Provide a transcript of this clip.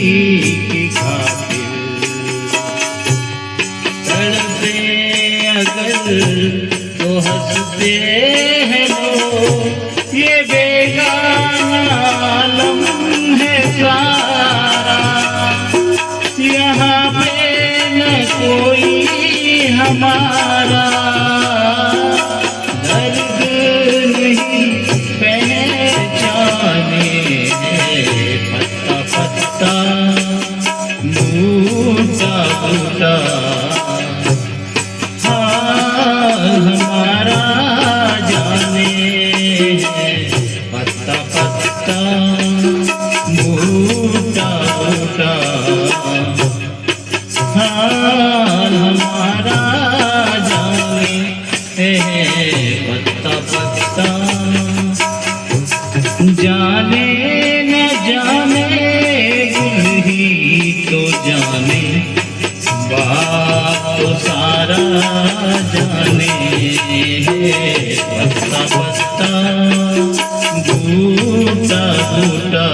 की खातिर तड़पे अगर तो हंसते हैं लोग, ये बेगाना आलम है सारा, यहाँ पे न कोई हमारा दर्द नहीं पहचाने, पत्ता पत्ता बूटा बूटा हाल हमारा जाने, पत्ता पत्ता बूटा बूटा हाल हमारा जाने, पत्ता पत्ता जाने न जाने गुल ही तो जाने, बात तो सारा जाने, पत्ता पत्ता बूटा बूटा